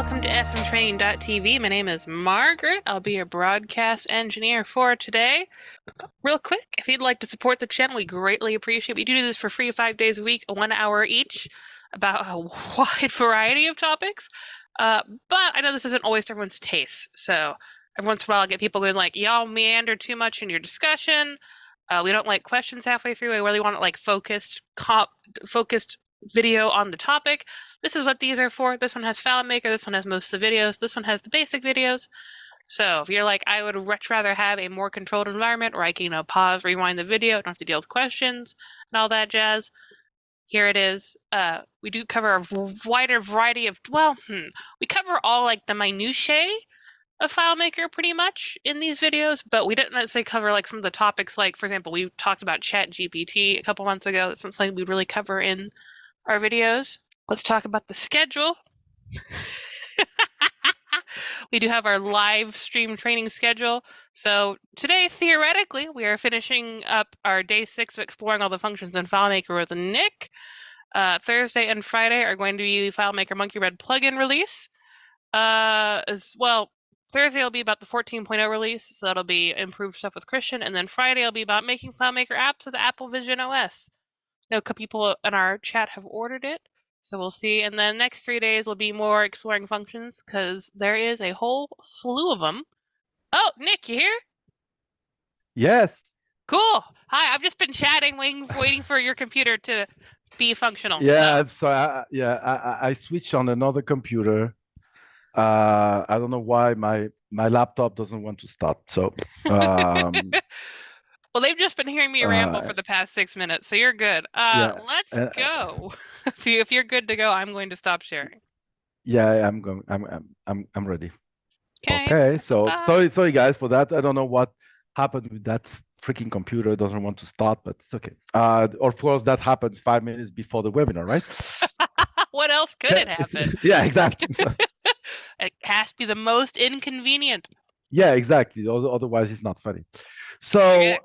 welcome to fmtraining.tv. My name is Margaret. I'll be your broadcast engineer for today. Real quick, if you'd like to support the channel, we greatly appreciate it. We do this for free 5 days a week, 1 hour each, about a wide variety of topics. But I know this isn't always to everyone's taste. So every once in a while, I get people going like, y'all meander too much in your discussion. We don't like questions halfway through. I really want it like focused video on the topic. This is what these are for. This one has FileMaker, this one has most of the videos, this one has the basic videos. So if you're like, I would much rather have a more controlled environment where I can, pause, rewind the video, don't have to deal with questions and all that jazz, here it is. We do cover a wider variety of, we cover all like the minutiae of FileMaker pretty much in these videos, but we didn't necessarily cover like some of the topics, like for example, we talked about ChatGPT a couple months ago. That's not something we'd really cover in our videos. Let's talk about the schedule. We do have our live stream training schedule. So today, theoretically, we are finishing up our day 6 of exploring all the functions in FileMaker with Nick. Thursday and Friday are going to be the FileMaker Monkey Red plugin release. As well, Thursday will be about the 14.0 release, so that'll be improved stuff with Christian. And then Friday will be about making FileMaker apps with Apple Vision OS. I know a couple people in our chat have ordered it, so we'll see. And then next 3 days will be more exploring functions, because there is a whole slew of them. Oh, Nick, you here? Yes. Cool. Hi, I've just been chatting, waiting for your computer to be functional. Yeah, so I switched on another computer. I don't know why my laptop doesn't want to start. So well, they've just been hearing me ramble for the past 6 minutes, so you're good. Let's go. If you're good to go, I'm going to stop sharing. Yeah, I'm going. I'm ready. Okay. Okay. So sorry guys for that. I don't know what happened with that freaking computer. It doesn't want to start, but it's okay. Of course, that happened 5 minutes before the webinar, right? What else could it happen? Yeah, exactly. It has to be the most inconvenient. Yeah, exactly. Otherwise, it's not funny. So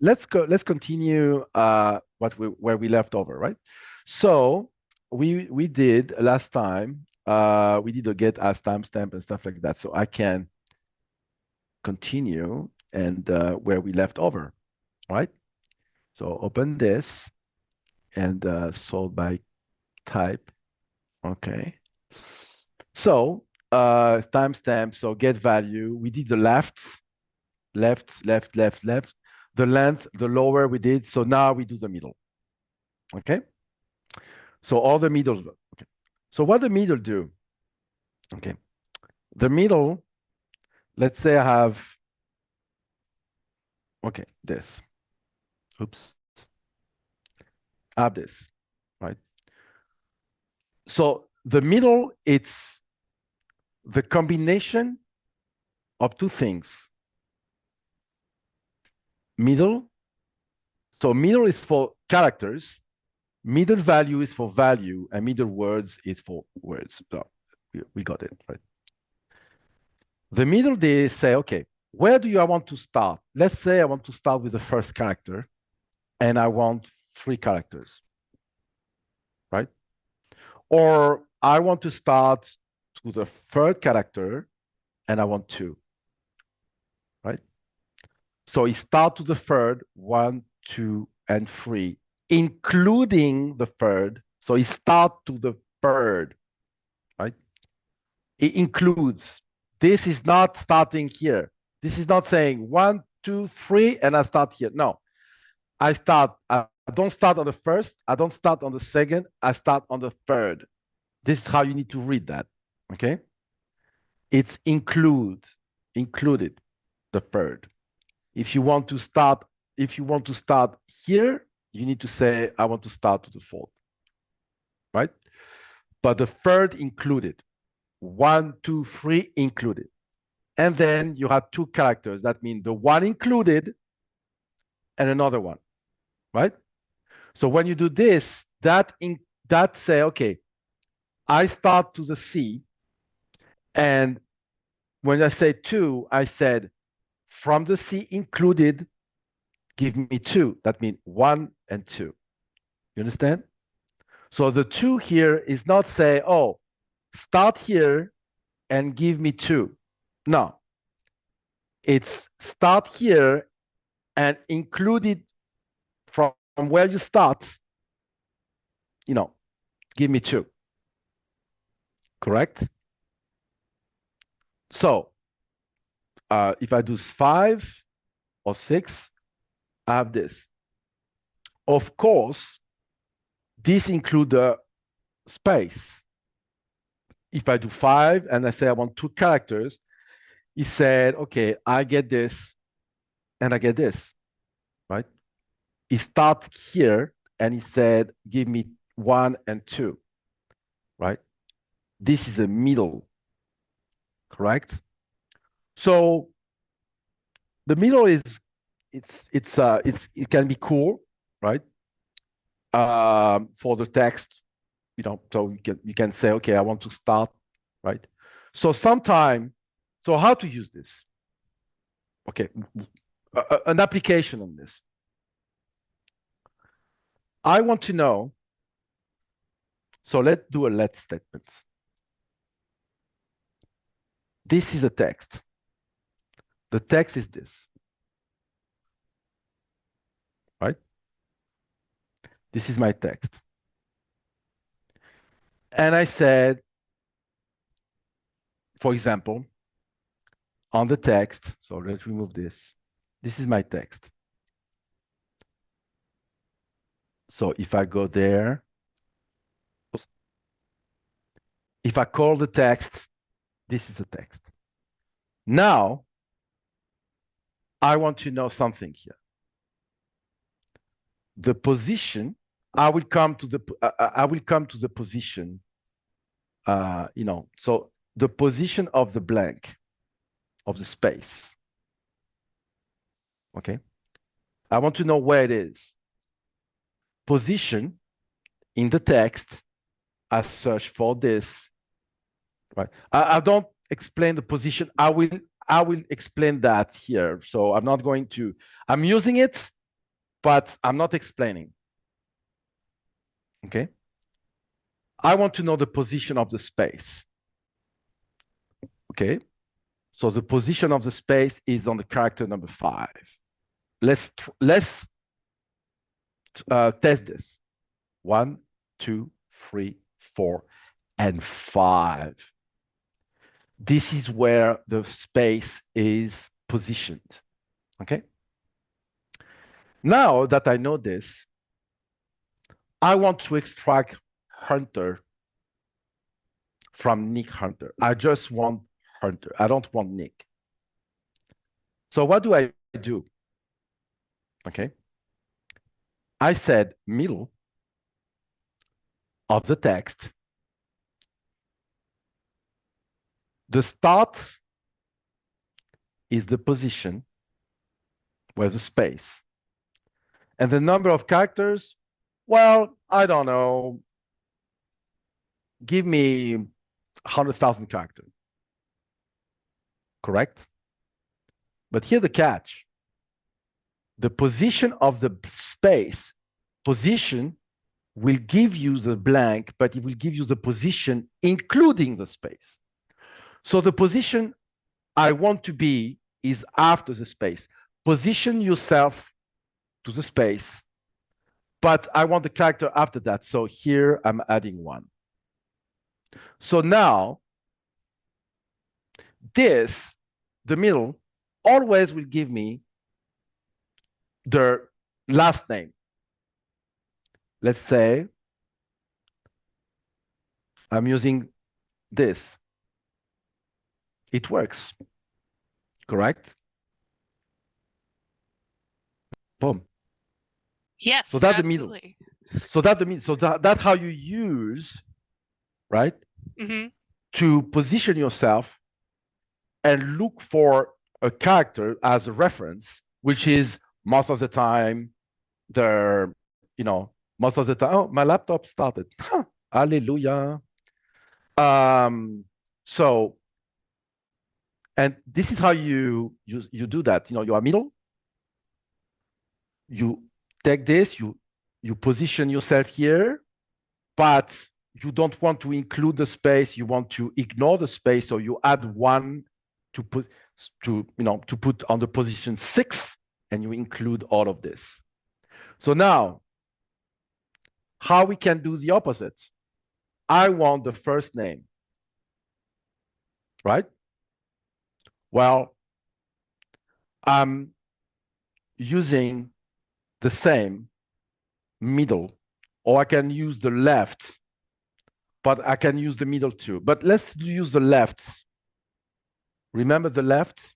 let's continue where we left over, right? So we did last time. We did a get as timestamp and stuff like that. So I can continue and where we left over, right? So open this and sort by type. Okay. So timestamp. So get value. We did the left. The length, the lower we did. So now we do the middle. Okay. So all the middles. Okay. So what the middle do? Okay. The middle, let's say I have, okay, this. Oops. I have this, right? So the middle, it's the combination of two things. Middle. So middle is for characters. Middle value is for value, and middle words is for words. So we got it, right? The middle, they say, okay, where do I want to start? Let's say I want to start with the first character, and I want 3 characters, right? Or I want to start to the third character, and I want 2, right? So it start to the third, 1, 2, and 3, including the third. So it start to the third, right? It includes. This is not starting here. This is not saying 1, 2, 3, and I start here. No, I don't start on the first. I don't start on the second. I start on the third. This is how you need to read that. Okay. It's included, the third. If you want to start here, you need to say, I want to start to the fourth, right? But the third included, 1, 2, 3 included. And then you have 2 characters. That means the one included and another one, right? So when you do this, that say, okay, I start to the C, and when I say 2, I said, from the C included, give me 2. That means 1 and 2. You understand? So the 2 here is not say, oh, start here and give me 2. No, it's start here and include it from where you start, give me 2. Correct? So if I do 5 or 6, I have this. Of course, this includes the space. If I do 5 and I say I want 2 characters, he said, okay, I get this and I get this, right? He started here and he said, give me 1 and 2, right? This is a middle, correct? So the middle is it can be cool, right? For the text, so you can say, okay, I want to start, right? So how to use this? Okay, an application on this. I want to know. So let's do a let statement. This is a text. The text is this, right? This is my text. And I said, for example, on the text, so let's remove this. This is my text. So if I go there, if I call the text, this is the text. Now, I want to know something here. The position, I will come to the position, so the position of the blank, of the space. Okay. I want to know where it is. Position in the text, I search for this, right? I don't explain the position. I will explain that here. So I'm not going to, I'm using it, but I'm not explaining. Okay. I want to know the position of the space. Okay. So the position of the space is on the character number 5. Let's test this. 1, 2, 3, 4, and 5. This is where the space is positioned. Okay. Now that I know this, I want to extract Hunter from Nick Hunter. I just want Hunter. I don't want Nick. So what do I do? Okay. I said middle of the text. The start is the position where the space. And the number of characters, well, I don't know. Give me 100,000 characters. Correct? But here's the catch. The position of the space, position will give you the blank, but it will give you the position including the space. So the position I want to be is after the space. Position yourself to the space, but I want the character after that. So here I'm adding 1. So now this, the middle, always will give me the last name. Let's say I'm using this. It works, correct? Boom. Yes, so that's absolutely. The middle. So that's the middle. So that's how you use, right? Mm-hmm. To position yourself and look for a character as a reference, which is most of the time most of the time. Oh, my laptop started. Huh, hallelujah. So, and this is how you do that. You are middle. You take this, you position yourself here, but you don't want to include the space, you want to ignore the space, so you add 1 to put on the position 6, and you include all of this. So now, how we can do the opposite? I want the first name, right? Well, I'm using the same middle, or I can use the left, but I can use the middle too. But let's use the left. Remember the left?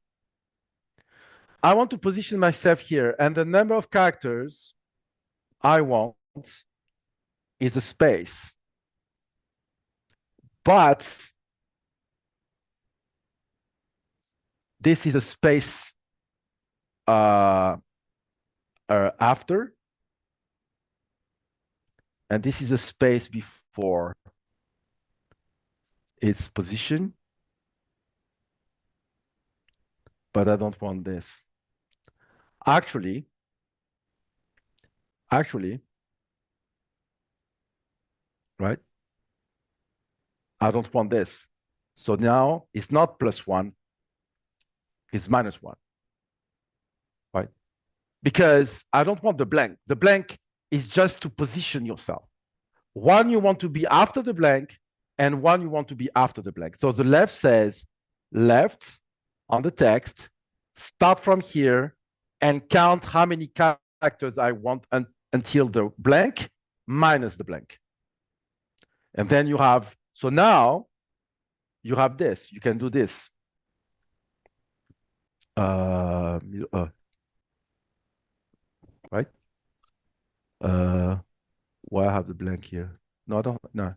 I want to position myself here, and the number of characters I want is a space. But this is a space after, and this is a space before its position. But I don't want this. Actually, right? I don't want this. So now it's not +1, it's -1, right? Because I don't want the blank. The blank is just to position yourself. One you want to be after the blank, and one you want to be after the blank. So the left says left on the text, start from here, and count how many characters I want until the blank minus the blank. And then you have, so now you have this. You can do this. Right? Why I have the blank here? No, I don't. No.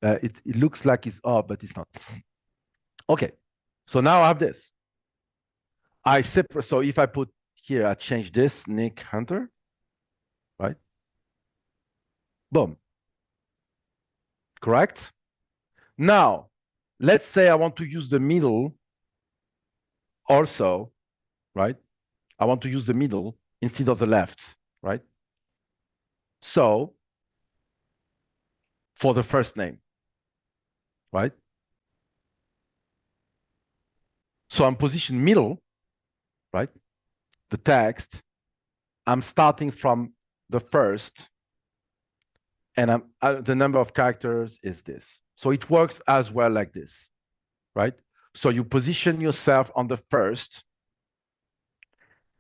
It looks like it's up, but it's not. Okay. So now I have this. I separate. So if I put here, I change this, Nick Hunter, right? Boom. Correct? Now, let's say I want to use the middle also, right? I want to use the middle instead of the left, right? So, for the first name, right? So I'm positioned middle, right? The text, I'm starting from the first, and the number of characters is this. So it works as well like this, right? So you position yourself on the first,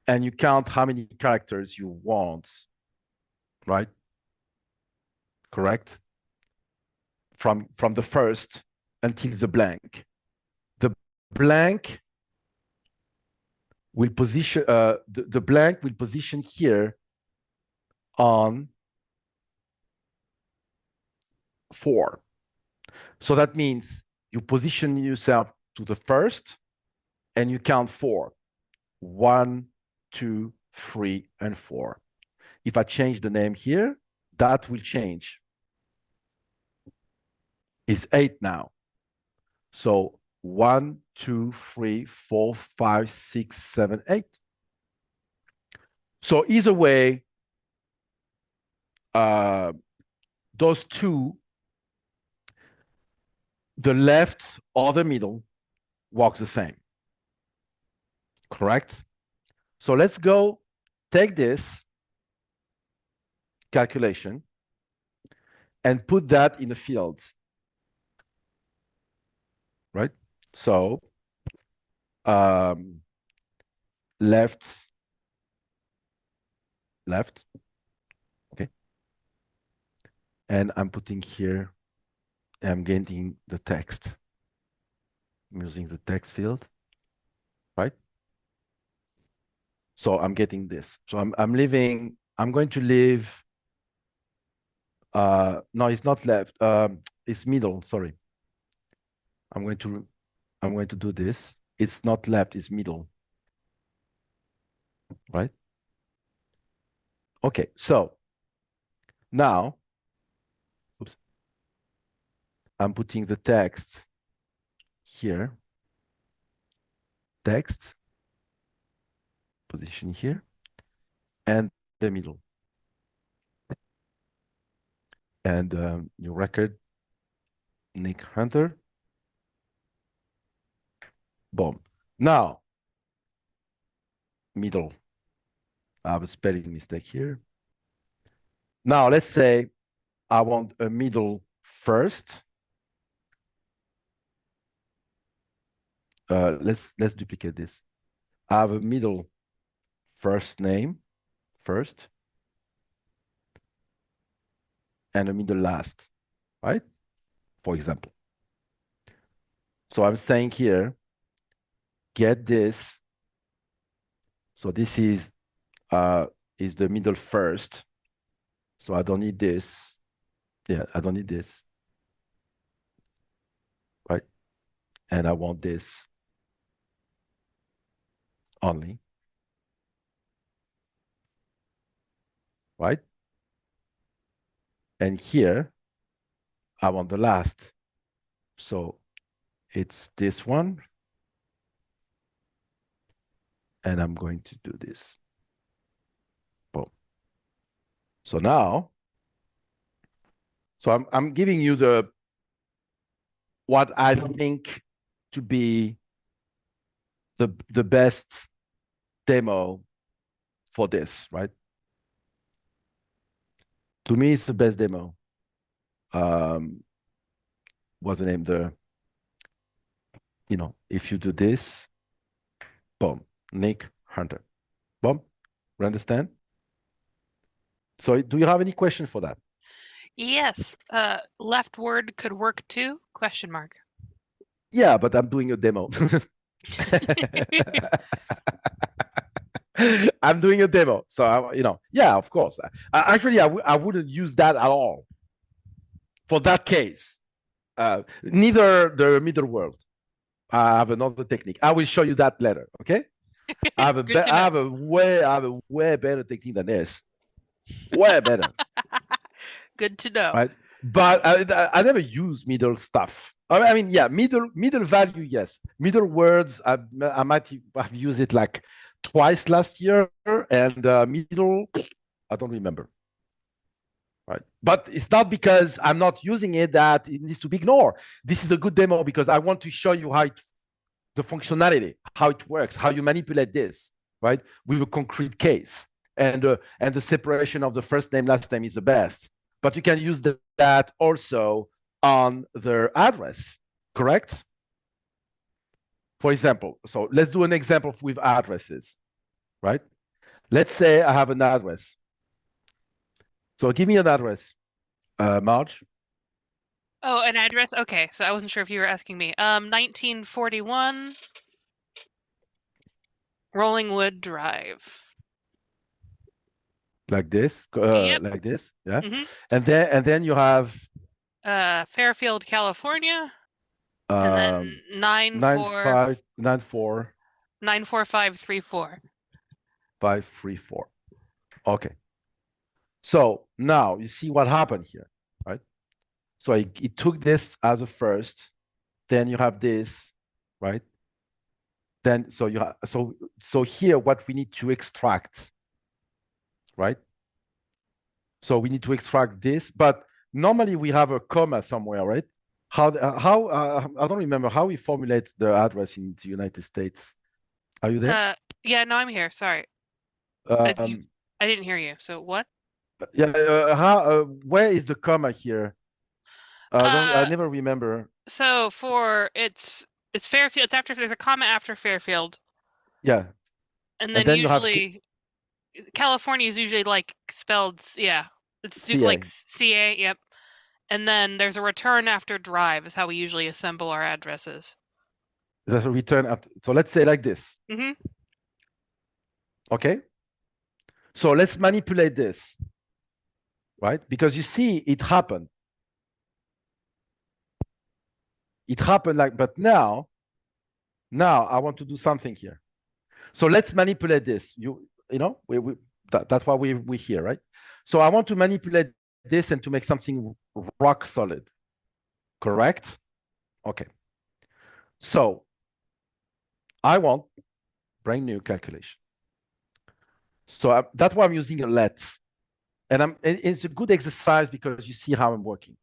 and you count how many characters you want, right? Correct? From the first until the blank. The blank will position, the blank will position here on 4. So that means you position yourself to the first and you count 4. 1, 2, 3, and 4. If I change the name here, that will change. It's 8 now. So 1, 2, 3, 4, 5, 6, 7, 8. So either way, those two, the left or the middle, works the same. Correct? So let's go take this calculation and put that in a field. Right? So left, okay. And I'm putting here, I'm getting the text. I'm using the text field, right? So I'm getting this. So I'm going to leave, no, it's not left, it's middle, sorry. I'm going to do this. It's not left, it's middle, right? Okay, so now, oops, I'm putting the text here, text, position here, and the middle. And new record, Nick Hunter. Boom. Now, middle. I have a spelling mistake here. Now, let's say I want a middle first. Let's duplicate this. I have a middle first name first and a middle last, right? For example. So I'm saying here, get this. So this is the middle first. So I don't need this. Yeah, I don't need this. Right? And I want this only. Right? And here, I want the last. So it's this one. And I'm going to do this. Boom. So now, so I'm giving you what I think to be the best demo for this, right? To me, it's the best demo. What's the name? If you do this, boom, Nick Hunter, boom. You understand? So, do you have any question for that? Yes. Left word could work too? Question mark. Yeah, but I'm doing a demo. I'm doing a demo, so yeah, of course. Actually, I wouldn't use that at all for that case. Neither the middle world. I have another technique. I will show you that later. Okay. I have a way better technique than this. Way better. Good to know. Right. But I never use middle stuff. I mean, yeah, middle value, yes. Middle words, I might have used it like twice last year, and middle, I don't remember. Right. But it's not because I'm not using it that it needs to be ignored. This is a good demo because I want to show you the functionality, how it works, how you manipulate this, right, with a concrete case. And the separation of the first name, last name is the best. But you can use that also on the address, correct? For example, so let's do an example with addresses, right? Let's say I have an address. So give me an address, Marge. Oh, an address? Okay, so I wasn't sure if you were asking me. 1941 Rollingwood Drive. Like this, Yep. like this, yeah. Mm-hmm. And then you have Fairfield, California. And then 94534 94534. 534. Okay. So now you see what happened here, right? So it took this as a first, then you have this, right? Then so you have so here what we need to extract, right? So we need to extract this, but normally we have a comma somewhere, right? How I don't remember how we formulate the address in the United States. Are you there? Yeah, no, I'm here. Sorry. I didn't hear you. So what? Yeah, where is the comma here? I never remember. So it's Fairfield. It's after there's a comma after Fairfield. Yeah. And then you have usually California is usually like spelled, yeah. It's CA. like CA, yep. And then there's a return after drive is how we usually assemble our addresses. There's a return after. So let's say like this. Mm-hmm. Okay. So let's manipulate this, right? Because you see, it happened. It happened but now I want to do something here. So let's manipulate this. That's why we're here, right? So I want to manipulate this and to make something rock solid. Correct? Okay. So I want brand new calculation. So that's why I'm using a let. And it's a good exercise because you see how I'm working.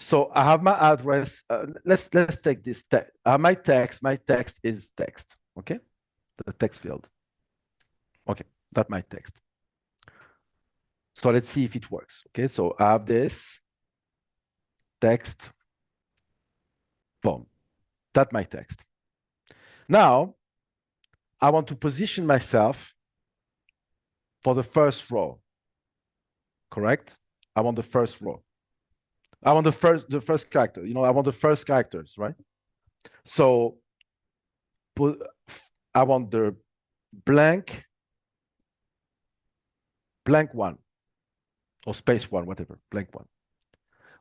So I have my address. Let's take this text. My text is text. Okay, the text field. Okay, that's my text. So let's see if it works. Okay, so I have this text form. That's my text. Now I want to position myself for the first row. Correct? I want the first row. I want the first character. I want the first characters, right? So I want the blank one or space one, whatever, blank one.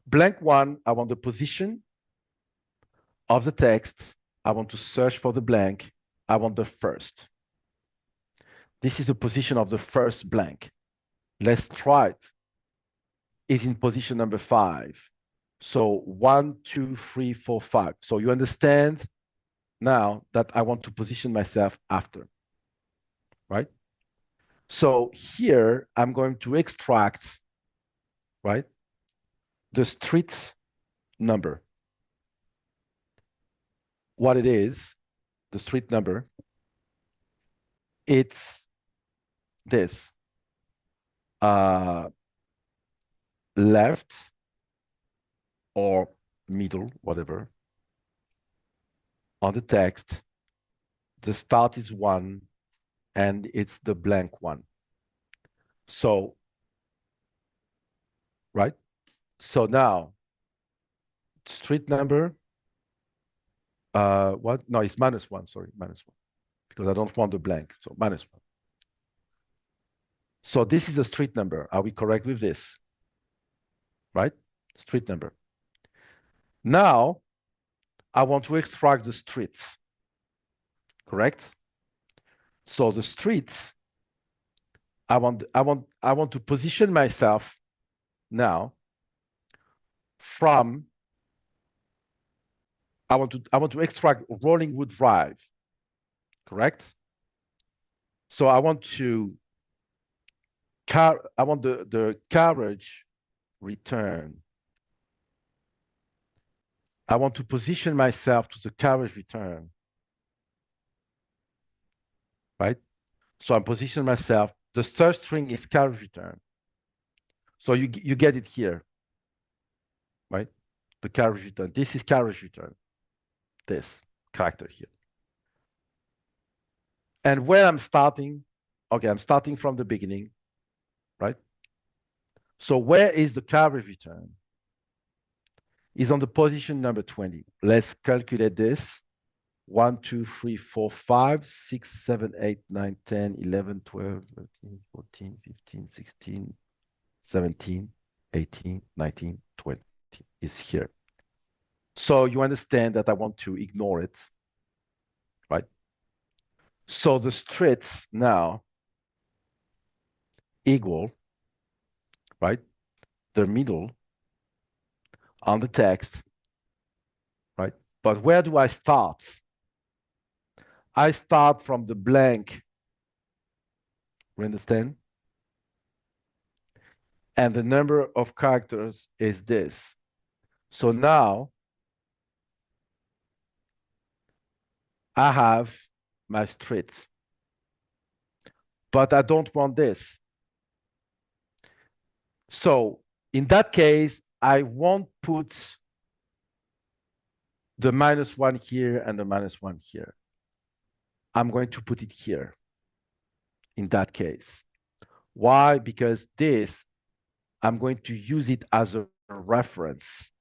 Blank one, I want the position of the text. I want to search for the blank. I want the first. This is the position of the first blank. Let's try it. Is in position number 5. So 1, 2, 3, 4, 5. So you understand now that I want to position myself after, right? So here I'm going to extract, right, the street number. What it is, the street number, it's this. Left or middle, whatever, on the text, the start is 1 and it's the blank one. So, right? So now, street number, what? No, it's -1, sorry, -1, because I don't want the blank, so -1. So this is a street number. Are we correct with this? Right? Street number. Now, I want to extract the streets, correct? So the streets, I want to position myself now from, I want to extract Rollingwood Drive, correct? So I want the carriage return. I want to position myself to the carriage return, right? So I'm positioning myself. The search string is carriage return. So you get it here, right? The carriage return. This is carriage return. This character here. And where I'm starting, okay, I'm starting from the beginning, right? So where is the carriage return? Is on the position number 20. Let's calculate this. 1, 2, 3, 4, 5, 6, 7, 8, 9, 10, 11, 12, 13, 14, 15, 16, 17, 18, 19, 20 is here. So you understand that I want to ignore it, right? So the streets now equal, right, the middle on the text, right? But where do I start? I start from the blank, you understand? And the number of characters is this. So now I have my streets, but I don't want this. So in that case, I won't put the -1 here and the -1 here. I'm going to put it here in that case. Why? Because this, I'm going to use it as a reference.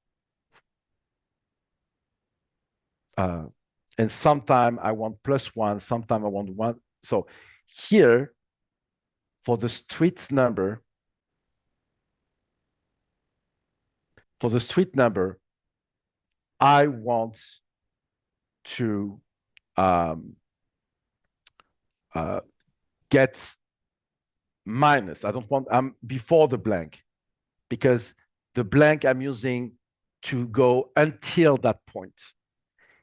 And sometime I want +1, sometime I want 1. So here, for the street number, I want to get minus. I don't want, I'm before the blank, because the blank I'm using to go until that point.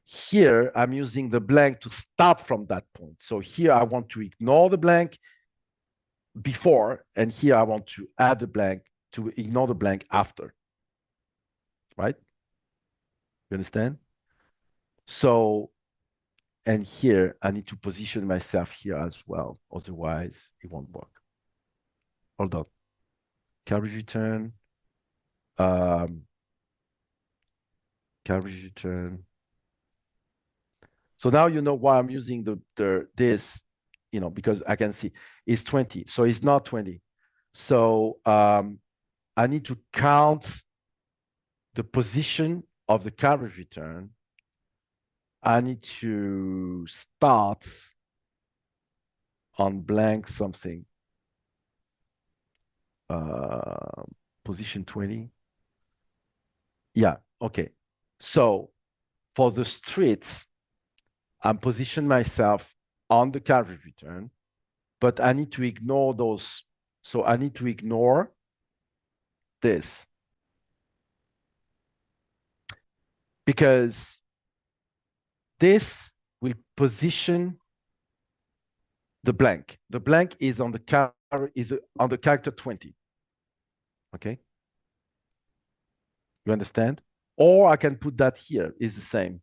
Here, I'm using the blank to start from that point. So here I want to ignore the blank before, and here I want to add the blank to ignore the blank after, right? You understand? So, and here I need to position myself here as well. Otherwise, it won't work. Hold on. Carriage return. Carriage return. So now you know why I'm using this, because I can see it's 20. So it's not 20. So I need to count the position of the carriage return. I need to start on blank something. Position 20. Yeah, okay. So for the streets, I'm positioning myself on the carriage return, but I need to ignore those. So I need to ignore this because this will position the blank. The blank is on the character 20. Okay. You understand? Or I can put that here, is the same.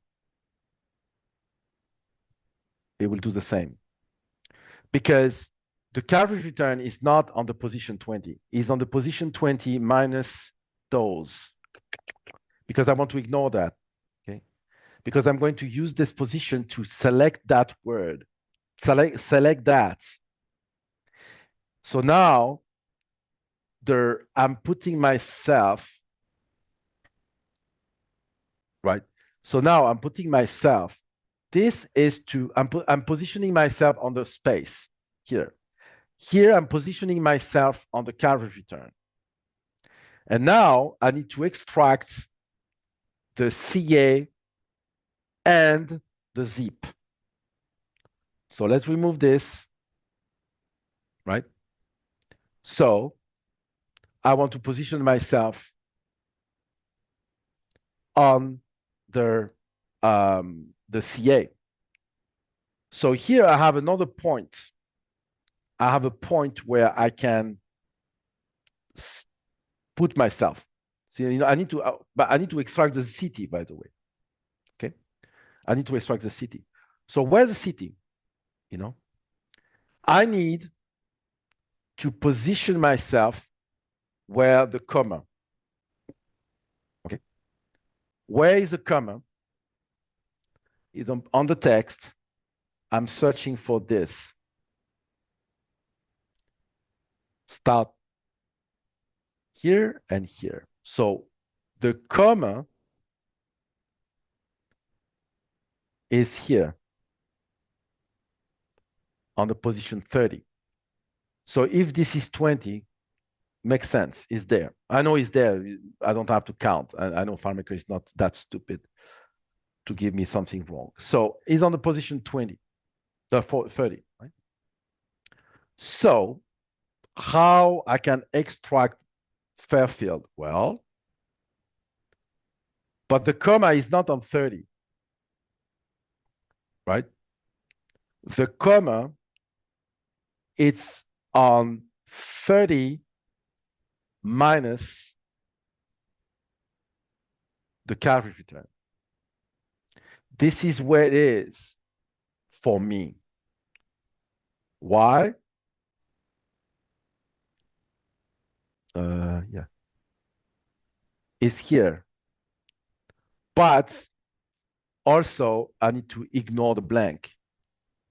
It will do the same. Because the carriage return is not on the position 20. It's on the position 20 minus those. Because I want to ignore that. Okay. Because I'm going to use this position to select that word. Select that. So now I'm putting myself, right? So now I'm putting myself. This is I'm positioning myself on the space here. Here I'm positioning myself on the carriage return. And now I need to extract the CA and the zip. So let's remove this, right? So I want to position myself on the CA. So here I have another point. I have a point where I can put myself. So, I need to, but I need to extract the city, by the way. Okay, I need to extract the city. So where's the city? I need to position myself where the comma. Okay, where is the comma? Is on the text. I'm searching for this. Start here and here. So the comma is here on the position 30. So if this is 20, makes sense. It's there. I know it's there. I don't have to count. I know FileMaker is not that stupid to give me something wrong. So it's on the position 20, the 30, right? So how I can extract Fairfield? Well, but the comma is not on 30, right? The comma, it's on 30 minus the carriage return. This is where it is for me. Why? Yeah. It's here. But also, I need to ignore the blank.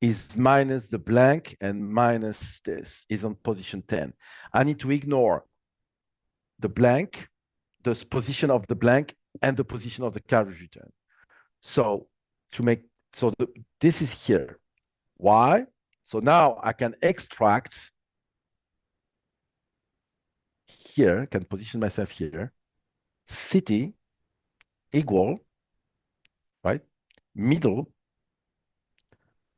Is minus the blank and minus this is on position 10. I need to ignore the blank, the position of the blank, and the position of the carriage return. So this is here. Why? So now I can extract here, can position myself here, city equal, right? Middle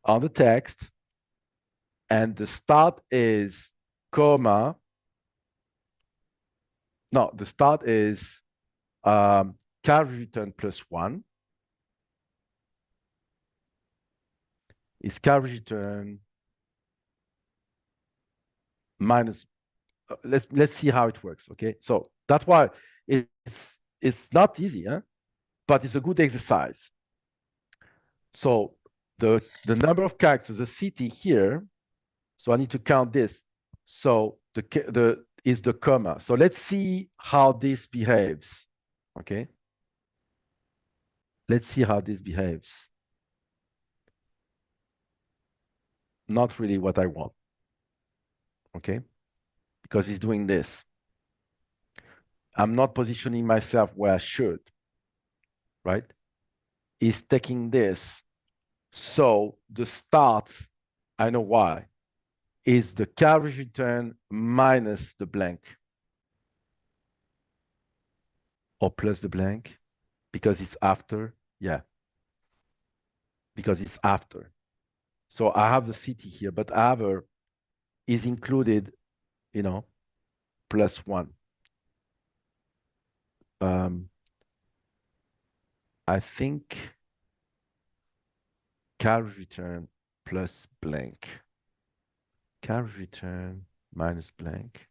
on the text, and the start is comma. No, the start is carriage return +1 is carriage return minus. Let's see how it works. Okay, so that's why it's not easy, huh? but it's a good exercise. So the number of characters, the city here, so I need to count this. So the is the comma. So let's see how this behaves. Okay. Let's see how this behaves. Not really what I want. Okay. Because it's doing this. I'm not positioning myself where I should. Right. It's taking this. So the start, I know why, is the carriage return minus the blank. Or plus the blank, because it's after. Yeah. Because it's after. So I have the city here, but other is included, +1. I think carriage return plus blank. Carriage return minus blank.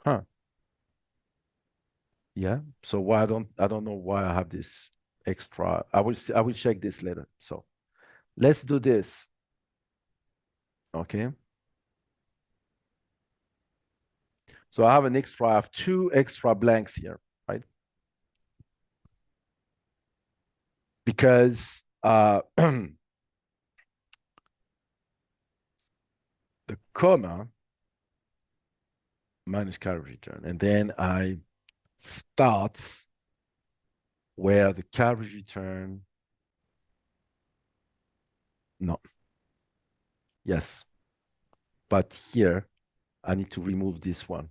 Huh. Yeah. So why I don't know why I have this extra. I will check this later. So let's do this. Okay. So I have 2 extra blanks here, right? Because the comma minus carriage return, and then I start where the carriage return. No. Yes. But here I need to remove this one.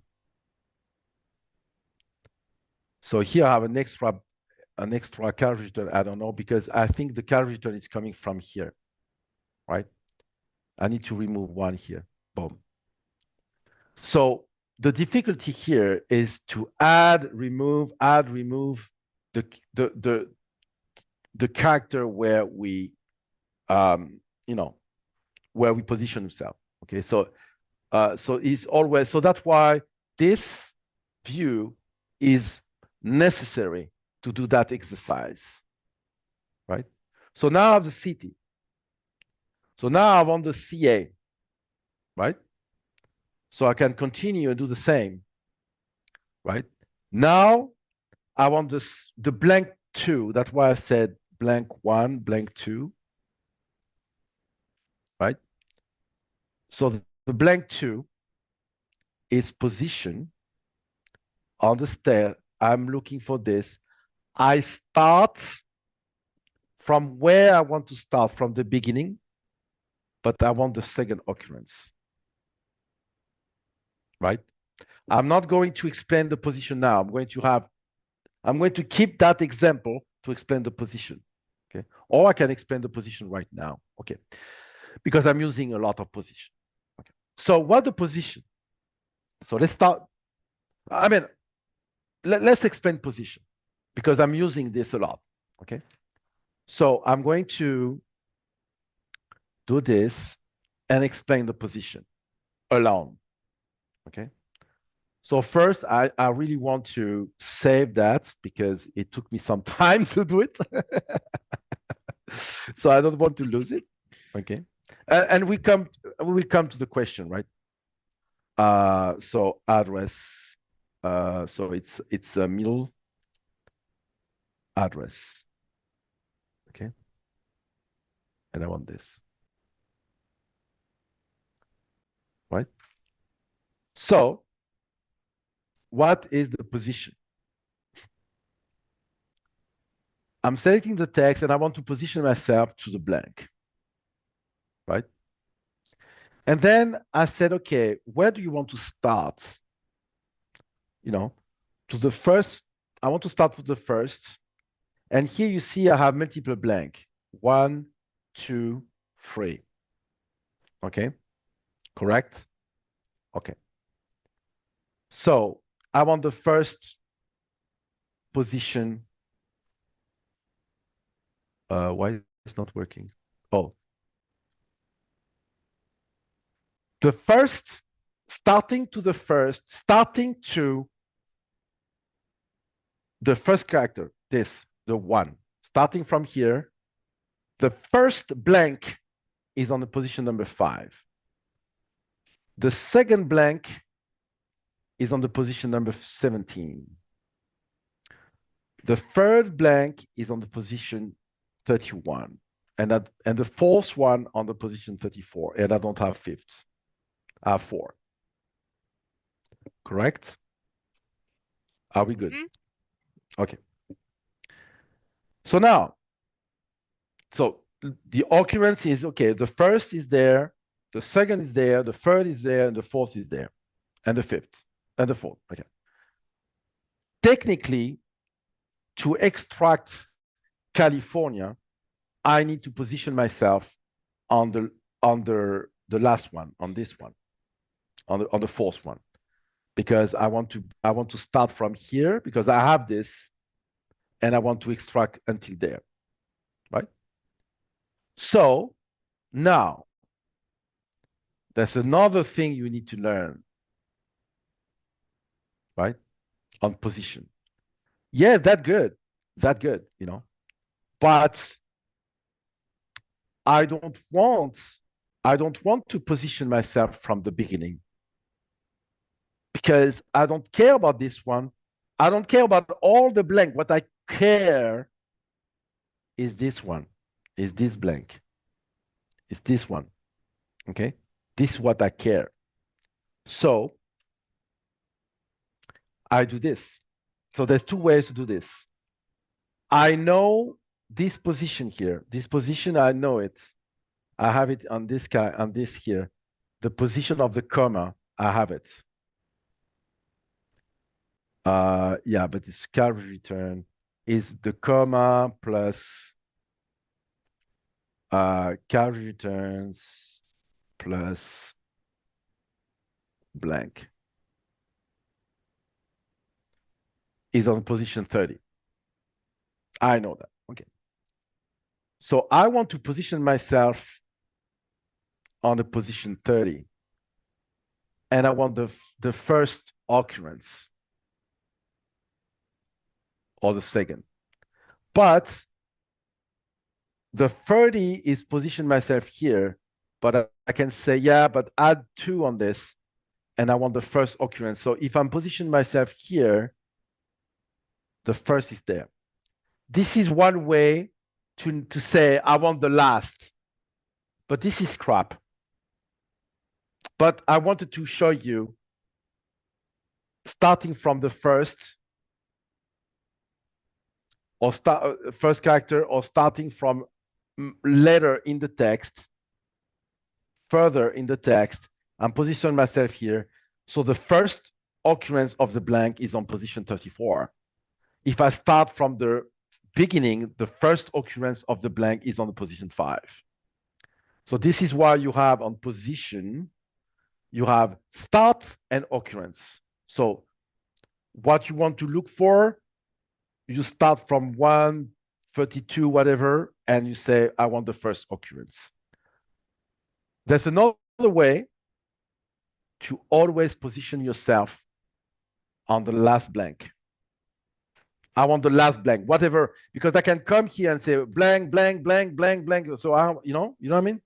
So here I have an extra carriage return. I don't know, because I think the carriage return is coming from here, right? I need to remove one here. Boom. So the difficulty here is to add, remove the character where we where we position ourselves. Okay, so it's always, so that's why this view is necessary to do that exercise, right? So now I have the city. So now I want the CA, right? So I can continue and do the same, right? Now I want the blank 2. That's why I said blank 1, blank 2, right? So the blank 2 is position on the stair. I'm looking for this. I start from where I want to start, from the beginning, but I want the second occurrence, right? I'm not going to explain the position now. I'm going to keep that example to explain the position, okay? Or I can explain the position right now, okay? Because I'm using a lot of position, okay? So what the position? So let's start. I mean, let's explain position, because I'm using this a lot, okay? So I'm going to do this and explain the position alone, okay? So first, I really want to save that because it took me some time to do it. So I don't want to lose it, okay? And we will come to the question, right? So address, so it's a middle address, okay? And I want this, right? So what is the position? I'm selecting the text and I want to position myself to the blank, right? And then I said, okay, where do you want to start? To the first, I want to start with the first. And here you see I have multiple blank. 1, 2, 3. Okay, correct? Okay. So I want the first position. Why it's not working? Oh. The first, starting to the first character, this, the 1. Starting from here, the first blank is on the position number 5. The second blank is on the position number 17. The third blank is on the position 31. And the fourth one on the position 34. And I don't have fifths. I have 4. Correct? Are we good? Mm-hmm. Okay. So now, the occurrence is, okay, the first is there, the second is there, the third is there, and the fourth is there, and the fifth, and the fourth. Okay. Technically, to extract California, I need to position myself on the last one, on this one, on the fourth one, because I want to start from here because I have this, and I want to extract until there, right? So now there's another thing you need to learn, right? On position. Yeah, that good, you know. But I don't want to position myself from the beginning because I don't care about this one. I don't care about all the blank. What I care is this one, is this blank, is this one. Okay, this is what I care. So I do this. So there's 2 ways to do this. I know this position here. This position, I know it. I have it on this guy, on this here. The position of the comma, I have it. Yeah, but this Claris return is the comma plus Claris returns plus blank is on position 30. I know that. Okay. So I want to position myself on the position 30. And I want the first occurrence or the second. But the 30 is positioned myself here, but I can say, yeah, but add 2 on this, and I want the first occurrence. So if I'm positioning myself here, the first is there. This is one way to say I want the last, but this is crap. But I wanted to show you starting from the first or first character, or starting from later in the text, further in the text, I'm positioning myself here. So the first occurrence of the blank is on position 34. If I start from the beginning, the first occurrence of the blank is on the position 5. So this is why you have on position, you have start and occurrence. So what you want to look for, you start from 132, whatever, and you say, I want the first occurrence. There's another way to always position yourself on the last blank. I want the last blank, whatever, because I can come here and say blank, blank, blank, blank, blank. So you know what I mean?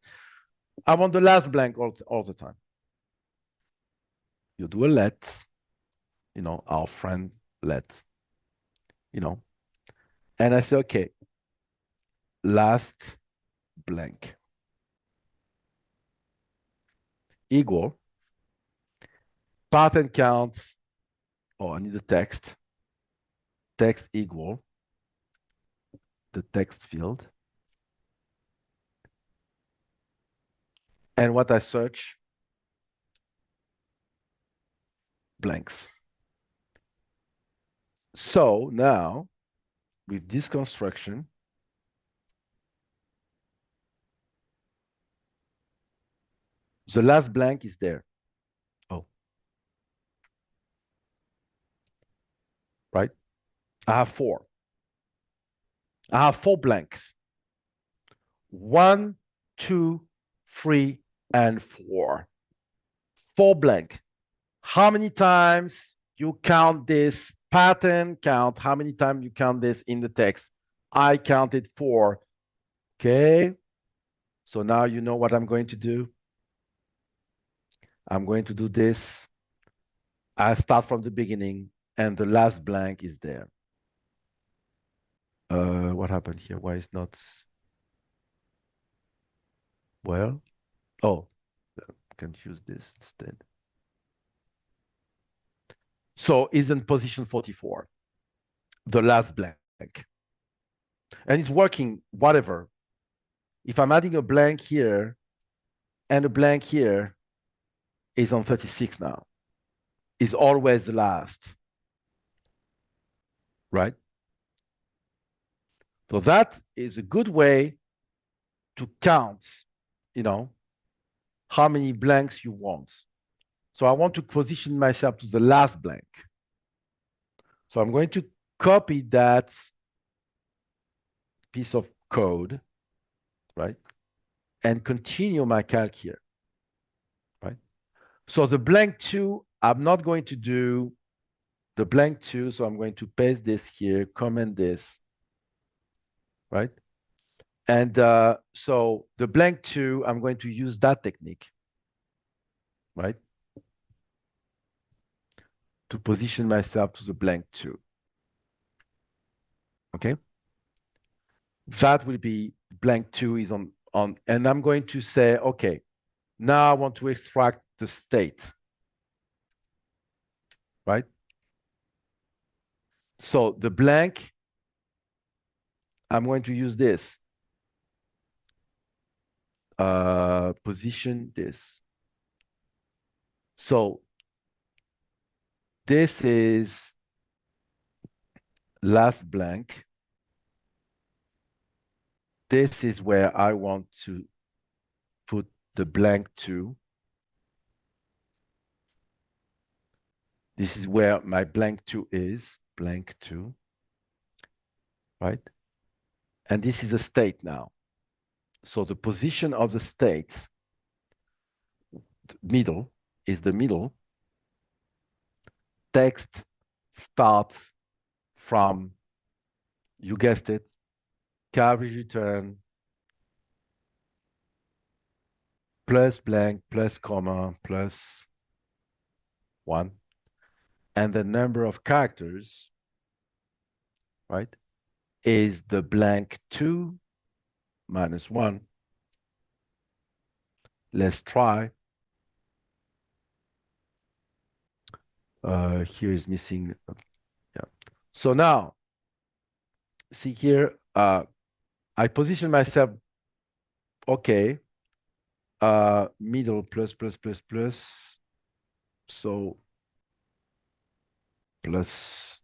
I want the last blank all the time. You do a let, you know, our friend let, you know, and I say, okay, last blank equal pattern counts. Oh, I need the text equal the text field, and what I search, blanks. So now with this construction, the last blank is there. Oh, right? I have 4. I have 4 blanks. 1, 2, 3, and 4. 4 blank. How many times you count this pattern count? How many times you count this in the text? I counted 4. Okay. So now you know what I'm going to do. I'm going to do this. I start from the beginning, and the last blank is there. What happened here? Why is not? Well, oh, I can use this instead. So it's in position 44, the last blank. And it's working, whatever. If I'm adding a blank here and a blank here, it's on 36 now. It's always the last, right? So that is a good way to count, how many blanks you want. So I want to position myself to the last blank. So I'm going to copy that piece of code, right? And continue my calc here, right? So the blank 2, I'm not going to do the blank 2, so I'm going to paste this here, comment this, right? And so the blank 2, I'm going to use that technique, right? To position myself to the blank 2. Okay? That will be blank 2 is on, and I'm going to say, okay, now I want to extract the state, right? So the blank, I'm going to use this. Position this. So this is last blank. This is where I want to put the blank 2. This is where my blank 2 is, blank 2, right? And this is a state now. So the position of the state, middle, is the middle. Text starts from, you guessed it, carriage return plus blank plus comma plus 1. And the number of characters, right, is the blank 2 minus 1. Let's try. Here is missing. Yeah. So now, see here, I position myself, okay, middle plus, plus, plus, plus. So plus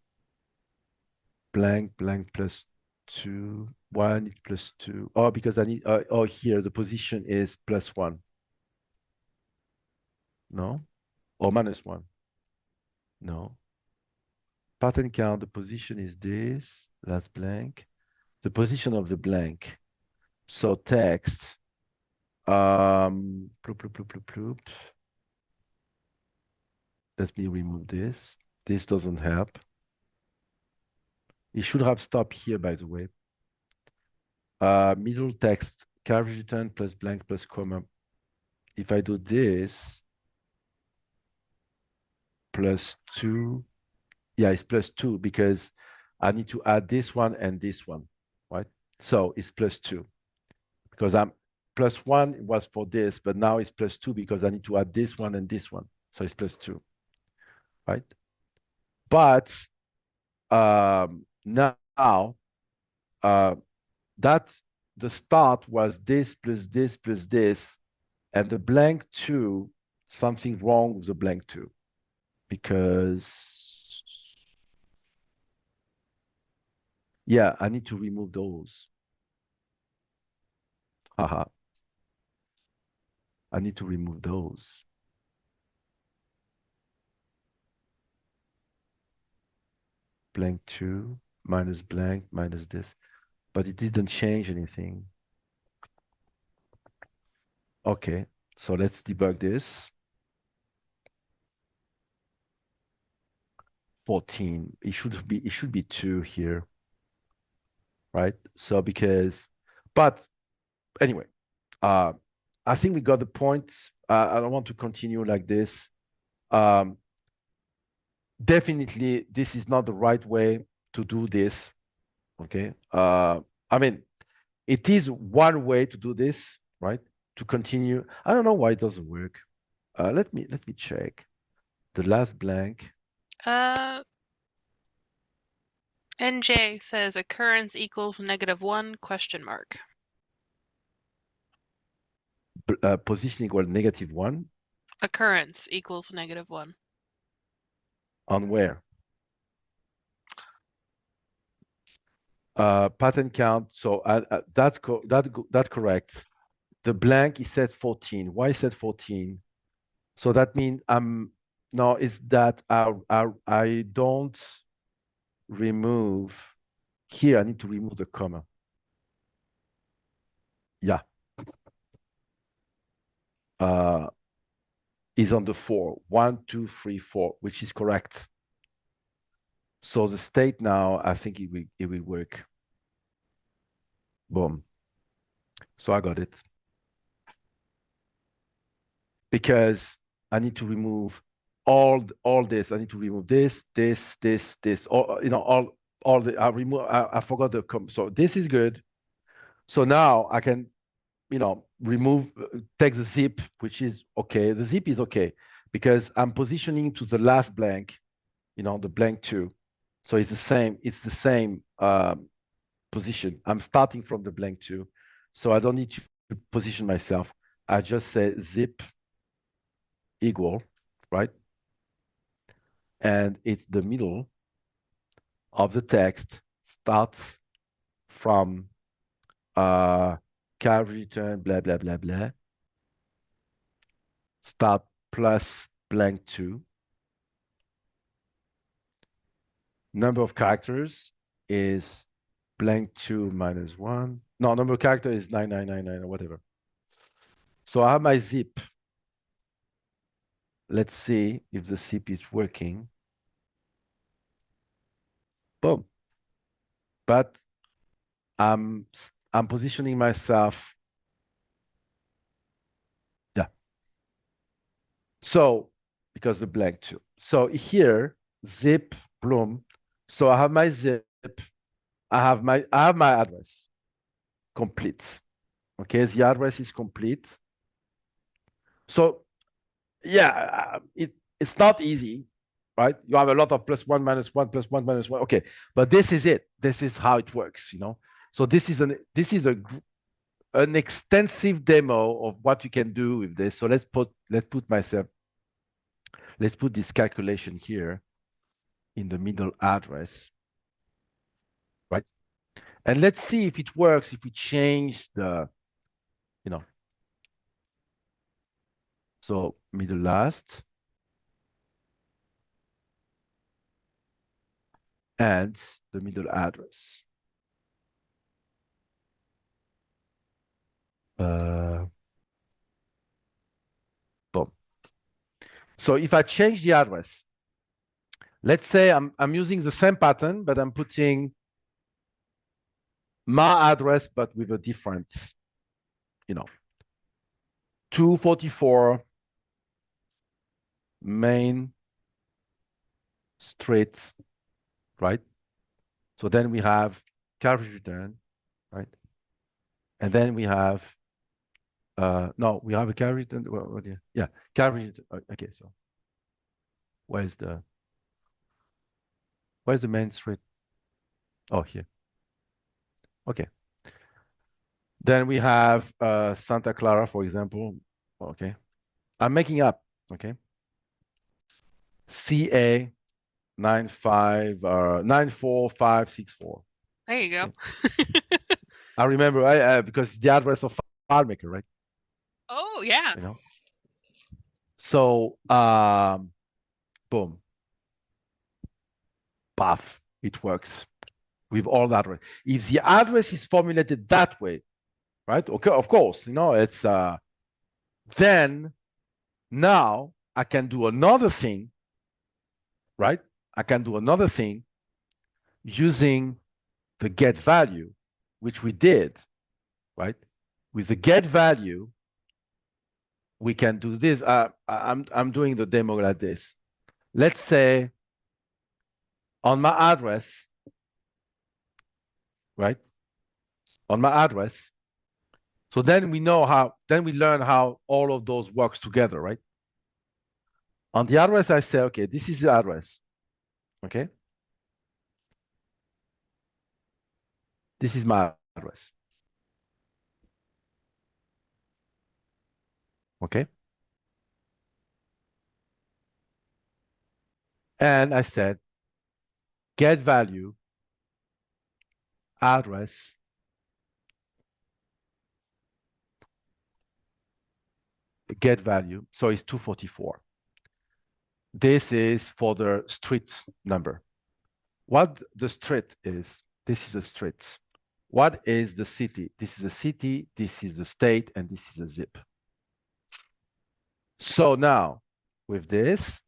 blank, blank plus 2. Why I need plus 2? Oh, because I need, oh, here the position is plus 1. No? Or minus 1. No. Pattern count, the position is this, last blank. The position of the blank. So text, ploop, ploop, ploop, ploop, ploop. Let me remove this. This doesn't help. It should have stopped here, by the way. Middle text, carriage return plus blank plus comma. If I do this, plus 2, yeah, it's plus 2 because I need to add this one and this one, right? So it's plus 2 because I'm plus 1 was for this, but now it's plus 2 because I need to add this one and this one. So it's plus 2, right? But now that's the start was this plus this plus this, and the blank 2, something wrong with the blank 2 because, yeah, I need to remove those. Haha. I need to remove those. Blank 2 minus blank minus this, but it didn't change anything. Okay, so let's debug this. 14. It should be 2 here. right? So but anyway, I think we got the point. I don't want to continue like this. Definitely, this is not the right way to do this. Okay. I mean, it is one way to do this, right? To continue. I don't know why it doesn't work. Let me check the last blank. NJ says occurrence equals -1 question mark. Position equal -1 Occurrence equals -1. on where? Pattern count. So that correct. The blank is set 14. Why set 14? So that means no, it's that I don't remove here. I need to remove the comma. Yeah. Is on the 4. 1, 2, 3, 4, which is correct. So the state now, I think it will work. Boom. So I got it. Because I need to remove all this. I need to remove this, all, all the I forgot the so this is good. So now I can, remove, take the zip, which is okay. The zip is okay because I'm positioning to the last blank, the blank 2. So it's the same position. I'm starting from the blank 2. So I don't need to position myself. I just say zip equal, right? And it's the middle of the text starts from char return, blah, blah, blah, blah. Start plus blank 2. Number of characters is blank 2 minus 1. No, number of characters is 9999 or whatever. So I have my zip. Let's see if the zip is working. Boom. But I'm positioning myself. Yeah. So because the blank 2. So here, zip, bloom. So I have my zip. I have my address complete. Okay, the address is complete. So yeah, it's not easy, right? You have a lot of +1 -1 +1 -1. Okay, but this is it. This is how it works, So this is an extensive demo of what you can do with this. So let's put this calculation here in the middle address, right? And let's see if it works if we change the, so middle last and the middle address. Boom. So if I change the address, let's say I'm using the same pattern, but I'm putting my address, but with a difference, 244 Main Street, right? So then we have carriage return, right? And then we have, no, we have a carriage return. Well, yeah, carriage. Okay, so where's the Main Street? Oh, here. Okay. Then we have Santa Clara, for example. Okay. I'm making up. Okay. CA 94564. There you go. Okay. I remember because it's the address of FileMaker, right? Oh yeah. So boom. Path. It works with all that. If the address is formulated that way, right? Okay, of course, it's then now I can do another thing, right? I can do another thing using the get value. which we did, right? With the get value, we can do this. I'm doing the demo like this. Let's say on my address, right? On my address. So then we know how, then we learn how all of those works together, right? On the address, I say, okay, this is the address, okay? This is my address, okay? And I said, get value, address, get value. So it's 244. This is for the street number. What the street is, this is the streets. What is the city? This is the city, this is the state, and this is a zip. So now, with this,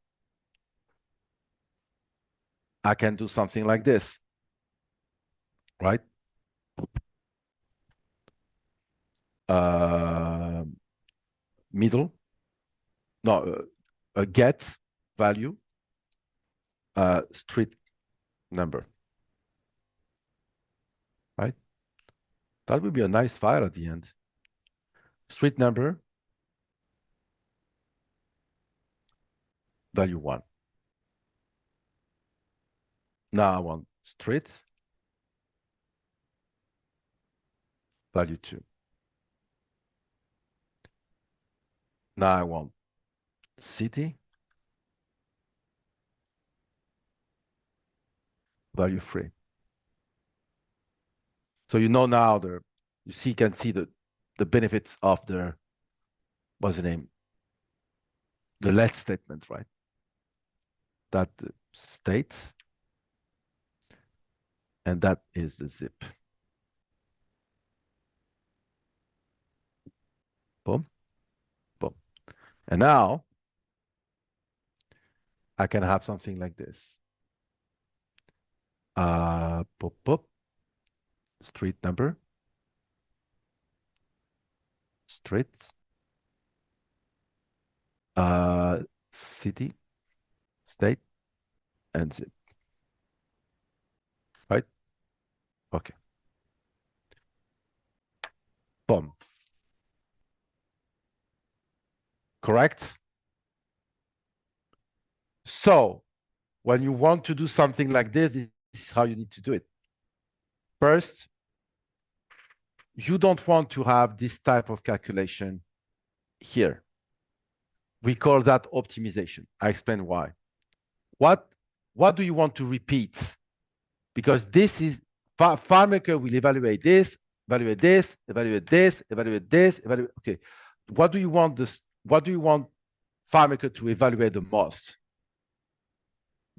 I can do something like this, right? Middle, no, a get value, street number, right? That would be a nice file at the end. Street number, value 1. Now I want street, value 2. Now I want city, value 3. So you know now you can see the benefits of the, what's the name? The let statement, right? That the state, and that is the zip. Boom, boom. And now I can have something like this. Pop, pop, street number, street, city, state, and zip. Right? Okay. Boom. Correct? So when you want to do something like this is how you need to do it. First, you don't want to have this type of calculation here. We call that optimization. I explain why. What do you want to repeat? Because this is, FileMaker will evaluate this, evaluate this, evaluate this, evaluate this, evaluate. Okay, what do you want this? What do you want FileMaker to evaluate the most?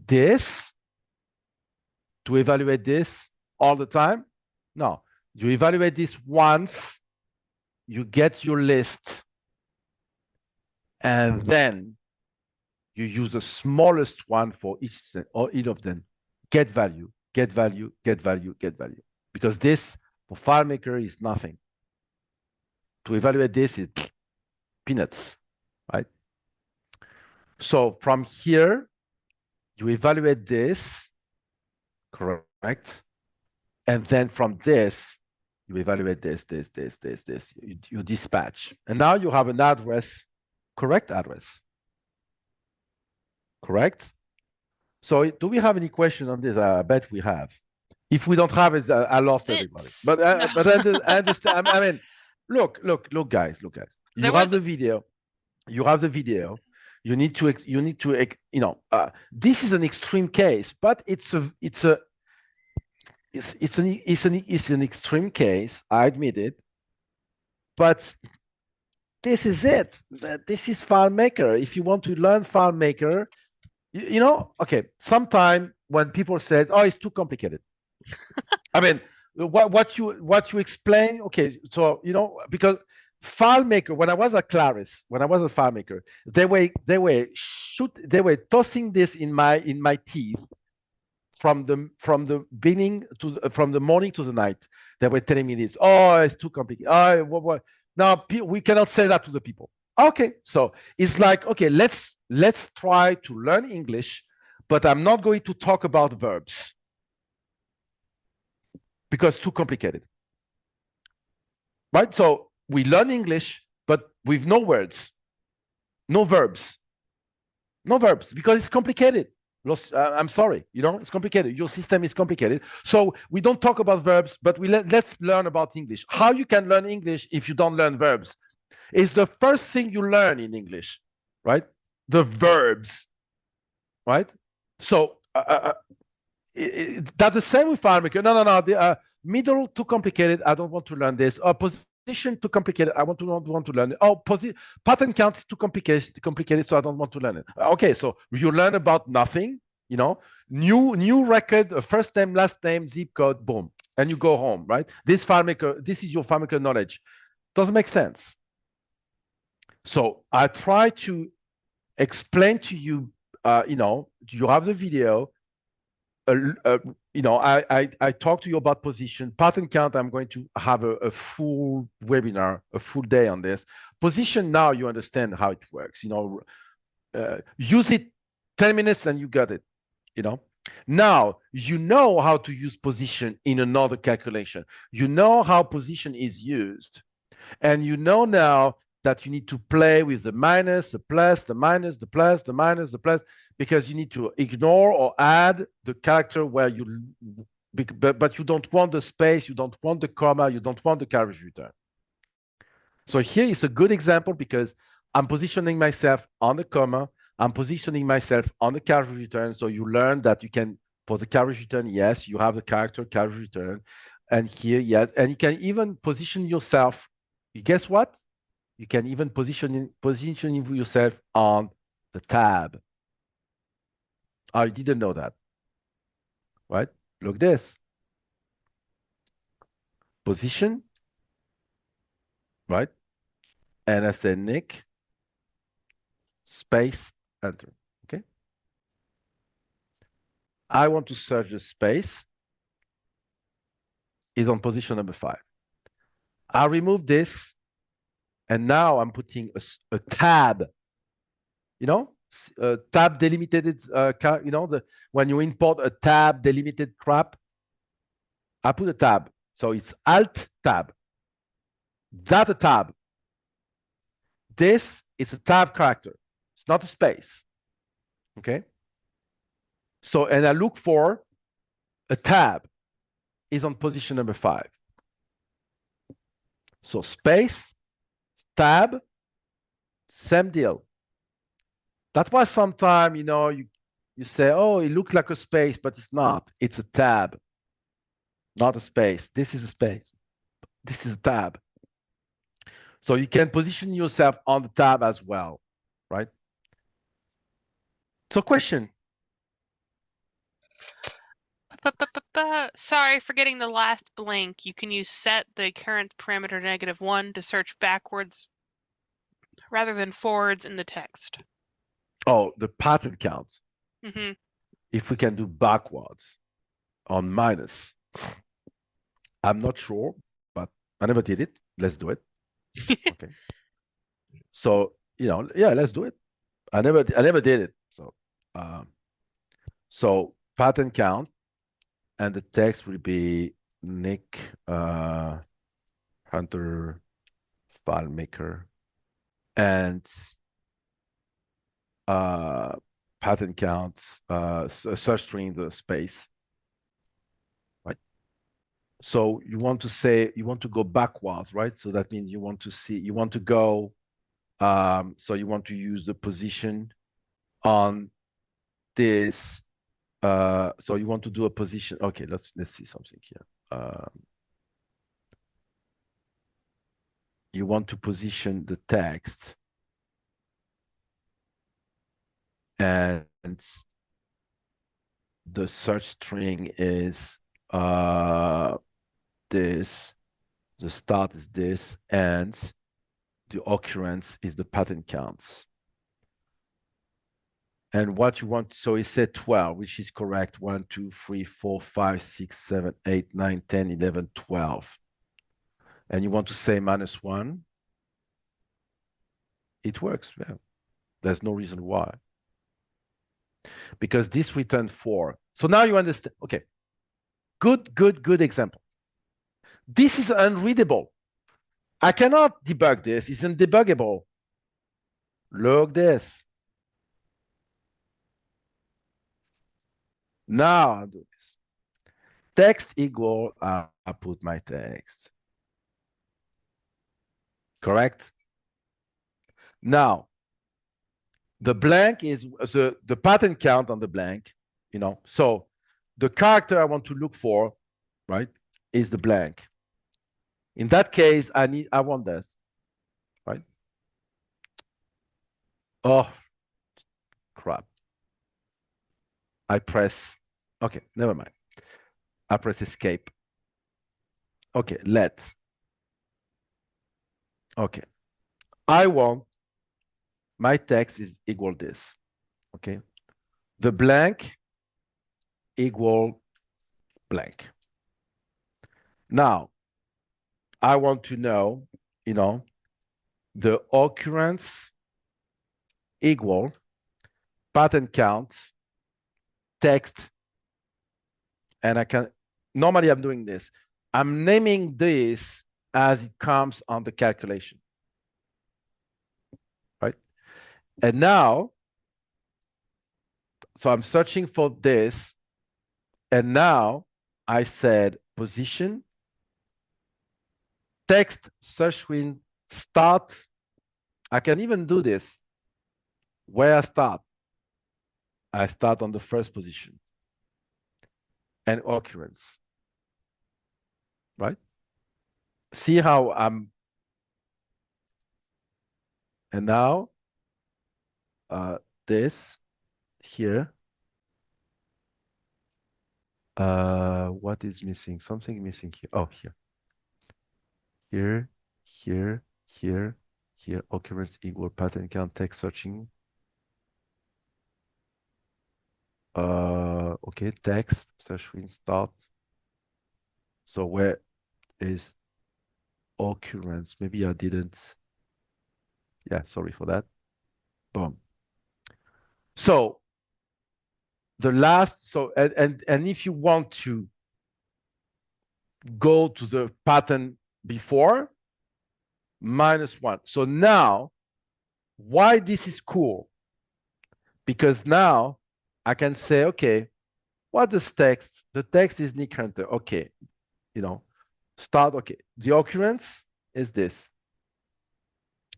This, to evaluate this all the time? No, you evaluate this once, you get your list, and then you use the smallest one for each of them. Get value, get value, get value, get value. Because this for FileMaker is nothing. To evaluate this is peanuts, right? So from here, you evaluate this, correct? And then from this, you evaluate this. You dispatch. And now you have an address, correct address. Correct? So do we have any question on this? I bet we have. If we don't have it, I lost everybody. But I understand. I mean, look, guys. You have the video. You need to, this is an extreme case, but it's an extreme case. I admit it. But this is it. This is FileMaker. If you want to learn FileMaker, okay. Sometime when people said, "Oh, it's too complicated," I mean, what you explain, okay. So because FileMaker, when I was at Claris, when I was at FileMaker, they were tossing this in my teeth from the beginning from the morning to the night. They were telling me this. Oh, it's too complicated. Oh, what? Now we cannot say that to the people. Okay, so it's like, okay, let's try to learn English, but I'm not going to talk about verbs because it's too complicated. Right? So we learn English, but with no words, no verbs, because it's complicated. I'm sorry, it's complicated. Your system is complicated. So we don't talk about verbs, but let's learn about English. How you can learn English if you don't learn verbs? It's the first thing you learn in English, right? The verbs, right? So that's the same with FileMaker. No. The middle too complicated. I don't want to learn this. Position too complicated. I don't want to learn it. Oh, pattern count is too complicated, so I don't want to learn it. Okay, so you learn about nothing. New record, first name, last name, zip code, boom, and you go home, right? This is your FileMaker knowledge. Doesn't make sense. So I try to explain to you. You have the video. I talk to you about position, pattern count. I'm going to have a full webinar, a full day on this. Position, now you understand how it works. Use it 10 minutes and you got it. Now you know how to use position in another calculation. You know how position is used, and you know now that you need to play with the minus, the plus, the minus, the plus, the minus, the plus, because you need to ignore or add the character where but you don't want the space, you don't want the comma, you don't want the carriage return. So here is a good example because I'm positioning myself on the comma, I'm positioning myself on the carriage return. So you learn that you can, for the carriage return, yes, you have the character carriage return. And here, yes, and you can even position yourself. Guess what? You can even position yourself on the tab. I didn't know that, right? Look this. Position, right? And I say Nick, space, enter, okay? I want to search the space. Is on position number 5. I remove this, and now I'm putting a tab, tab delimited, when you import a tab delimited crap, I put a tab. So it's Alt tab. That's a tab. This is a tab character. It's not a space. Okay. So, and I look for a tab is on position number 5. So space, tab, same deal. That's why sometimes, you say, oh, it looks like a space, but it's not. It's a tab, not a space. This is a space. This is a tab. So you can position yourself on the tab as well, right? So question. Sorry for getting the last blank. You can use set the current parameter -1 to search backwards rather than forwards in the text. Oh, the pattern count. Mm-hmm. If we can do backwards on minus. I'm not sure, but I never did it. Let's do it. Okay. So, yeah, let's do it. I never did it. So pattern count, and the text will be Nick Hunter FileMaker, and pattern count, search string, the space, right? So you want to go backwards, right? So that means you want to go, so you want to use the position on this. So you want to do a position. Okay, let's see something here. You want to position the text, and the search string is this, the start is this, and the occurrence is the pattern counts. And what you want, so it said 12, which is correct. 1, 2, 3, 4, 5, 6, 7, 8, 9, 10, 11, 12. And you want to say -1, it works. Yeah. There's no reason why. Because this returned 4. So now you understand. Okay. Good example. This is unreadable. I cannot debug this. It's undebuggable. Look this. Now I'll do this. Text equal, I put my text. Correct? Now, the blank is the pattern count on the blank, so the character I want to look for, right, is the blank. In that case, I want this, right? Oh, crap. Okay, never mind. I press escape. Okay, okay. I want my text is equal this, okay? The blank equal blank. Now, I want to know, the occurrence equal pattern count text, and normally I'm doing this. I'm naming this as it comes on the calculation, right? And now, so I'm searching for this, and now I said position, text search screen start. I can even do this. Where I start on the first position. And occurrence, right? See how and now this here. What is missing? Something missing here. Oh, here, occurrence equal pattern count text searching. Okay, text search screen start. So where is occurrence? Maybe I didn't. Yeah, sorry for that. Boom. So the last, and if you want to go to the pattern before, -1. So now, why this is cool? Because now I can say, okay, what is text? The text is Nick Hunter. Okay, start. Okay, the occurrence is this.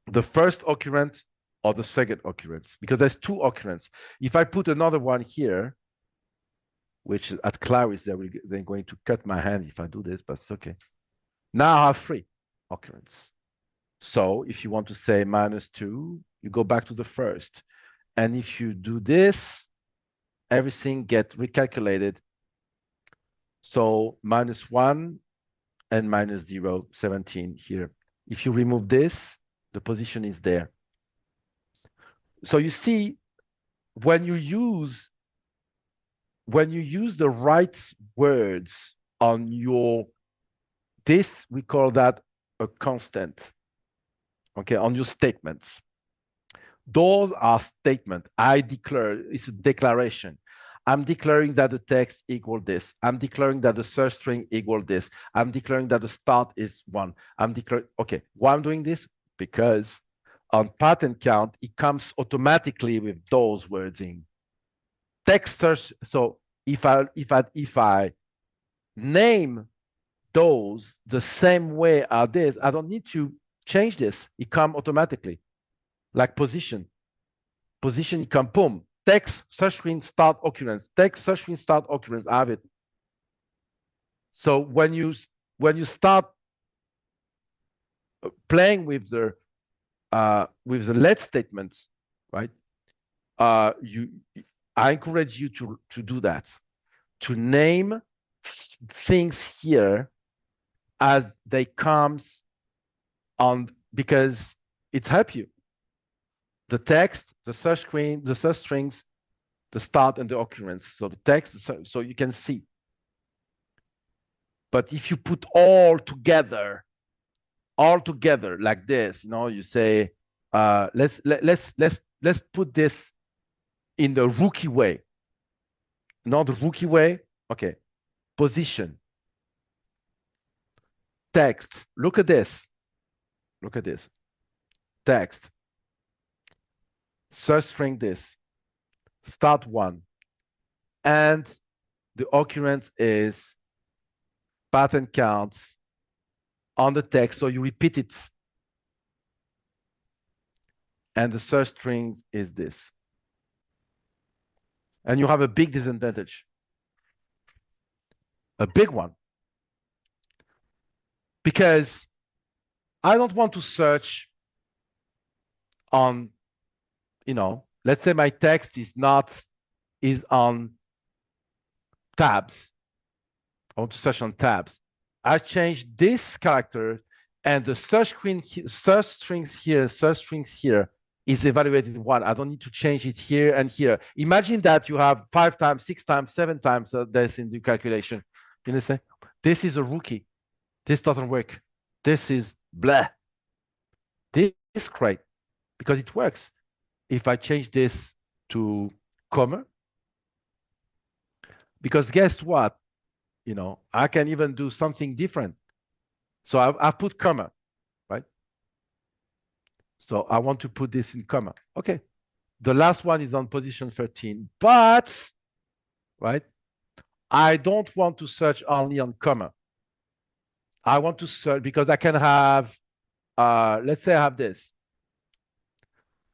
The first occurrence or the second occurrence, because there's 2 occurrences. If I put another one here, which at Claris, they're going to cut my hand if I do this, but it's okay. Now I have 3 occurrences. So if you want to say -2, you go back to the first. And if you do this, everything gets recalculated. So -1 and -0, 17 here. If you remove this, the position is there. So you see, when you use the right words on this, we call that a constant, okay, on your statements. Those are statements. I declare, it's a declaration. I'm declaring that the text equal this. I'm declaring that the search string equal this. I'm declaring that the start is 1. I'm declaring, okay, why I'm doing this? Because on pattern count, it comes automatically with those words in. Text search, so if I name those the same way as this, I don't need to change this. It comes automatically. Like position, it comes, boom. Text search screen start occurrence. Text search screen start occurrence. I have it. So when you start playing with the let statements, right? I encourage you to do that, to name things here as they comes on, because it helps you. The text, the search screen, the search strings, the start and the occurrence. So the text, so you can see. But if you put all together like this, you say, let's put this in the rookie way. Not the rookie way. Okay. Position. Text. Look at this. Look at this. Text. Search string this. Start one. And the occurrence is pattern counts on the text. So you repeat it. And the search string is this. And you have a big disadvantage. A big one. Because I don't want to search on, let's say my text is on tabs. I want to search on tabs. I change this character and the search strings here is evaluated one. I don't need to change it here and here. Imagine that you have 5 times, 6 times, 7 times this in the calculation. You understand? This is a rookie. This doesn't work. This is blah. This is great because it works. If I change this to comma, because guess what? I can even do something different. So I've put comma, right? So I want to put this in comma. Okay. The last one is on position 13, but, right? I don't want to search only on comma. I want to search because I can have, let's say I have this.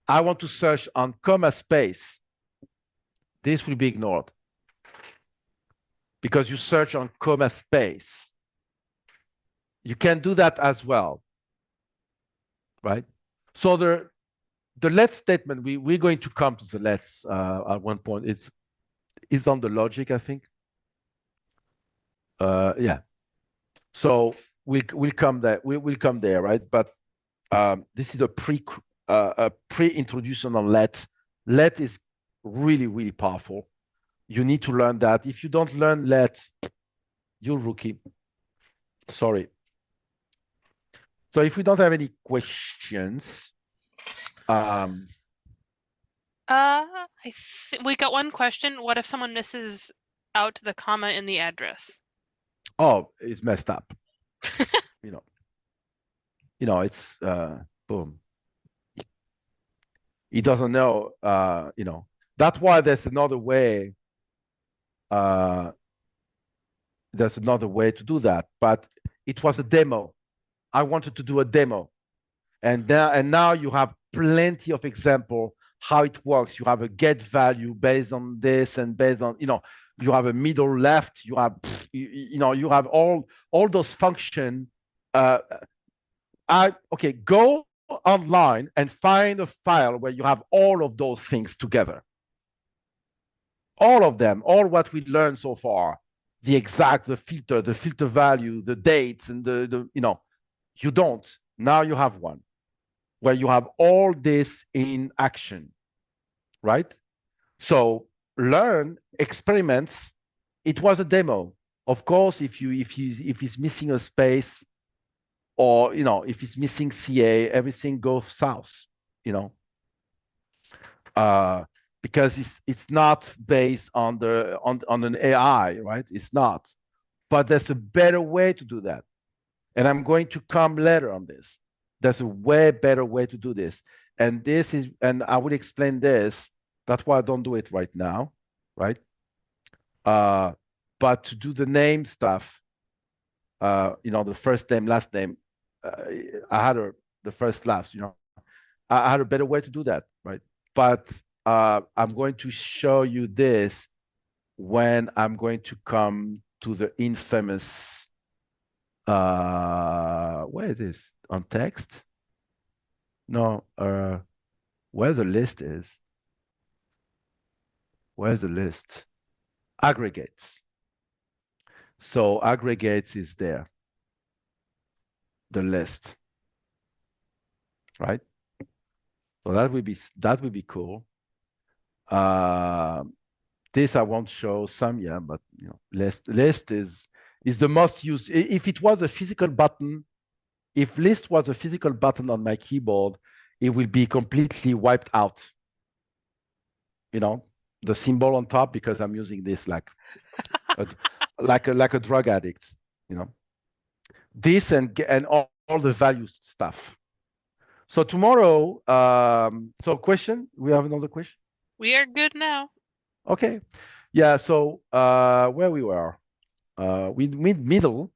I want to search on comma space. This will be ignored because you search on comma space. You can do that as well, right? So the let statement, we're going to come to the let's at one point. It's on the logic, I think. Yeah. So we'll come there. We'll come there, right? But this is a pre-introduction on let. Let is really, really powerful. You need to learn that. If you don't learn let, you're rookie. Sorry. So if we don't have any questions, we got one question. What if someone misses out the comma in the address? Oh, it's messed up. It's boom. He doesn't know. That's why there's another way. There's another way to do that, but it was a demo. I wanted to do a demo, and now you have plenty of example how it works. You have a get value based on this and based on you have a middle left. You have you have all those functions. Okay, go online and find a file where you have all of those things together. All of them, all what we learned so far, the filter value, the dates, and you don't. Now you have one where you have all this in action, right? So learn, experiments. It was a demo. Of course, if he's missing a space, or if it's missing CA, everything goes south, because it's not based on an AI, right? It's not. But there's a better way to do that. And I'm going to come later on this. There's a way better way to do this. And I will explain this. That's why I don't do it right now, right? But to do the name stuff, the first name, last name, I had the first, last, I had a better way to do that, right? But I'm going to show you this when I'm going to come to the infamous, where is this? On text? No, where the list is. Where's the list? Aggregates. So aggregates is there. The list, right? So that would be cool. This I won't show some, yeah, but list is the most used. If it was a physical button, if list was a physical button on my keyboard, it will be completely wiped out. The symbol on top, because I'm using this like a drug addict. This and all the value stuff. So tomorrow, so question, we have another question? We are good now. Okay. Yeah, so where we were, middle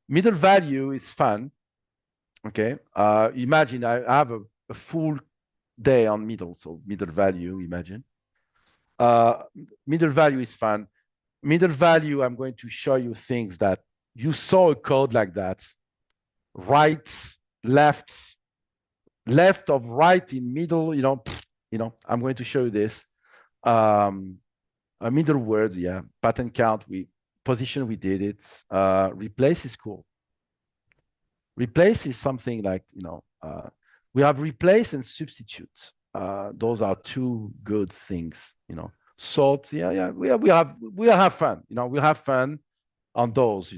value is fun. Okay. Imagine I have a full day on middle, so middle value, imagine. Middle value is fun. Middle value, I'm going to show you things that you saw a code like that. Right, left of right in middle, I'm going to show you this. A middle word, yeah. Pattern count, position, we did it. Replace is cool. Replace is something like, we have replace and substitute. Those are two good things, Sort, yeah. We'll have fun, we'll have fun on those,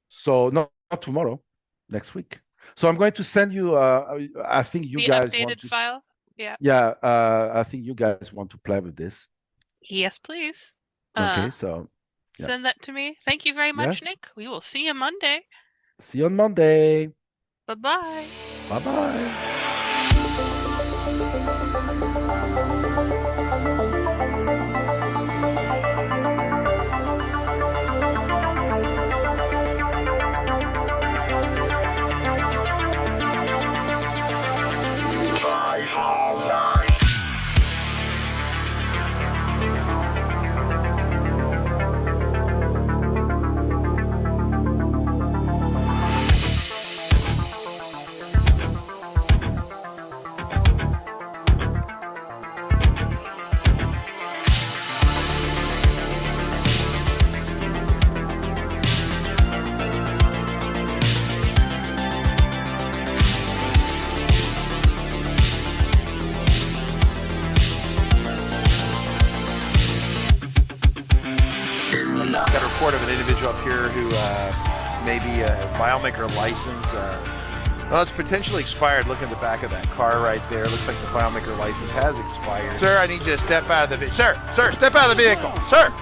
So not tomorrow, next week. So I'm going to send you. I think you guys updated want to. File. Yeah. Yeah. I think you guys want to play with this. Yes, please. Okay. So. Yeah. Send that to me. Thank you very much, Nick. We will see you Monday. See you on Monday. Bye-bye. Bye-bye. Got a report of an individual up here who may be a FileMaker license. Well, it's potentially expired. Look at the back of that car right there. Looks like the FileMaker license has expired. Sir, I need you to step out of the vehicle. Sir, step out of the vehicle. Sir!